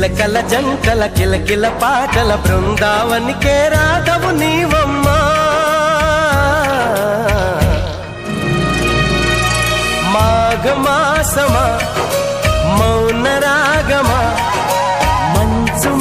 చిలకల జంటల కిలకిల పాటల బృందావనికే రాధవు నీవమ్మా. మాఘమాసమా మౌన రాగమా మంచు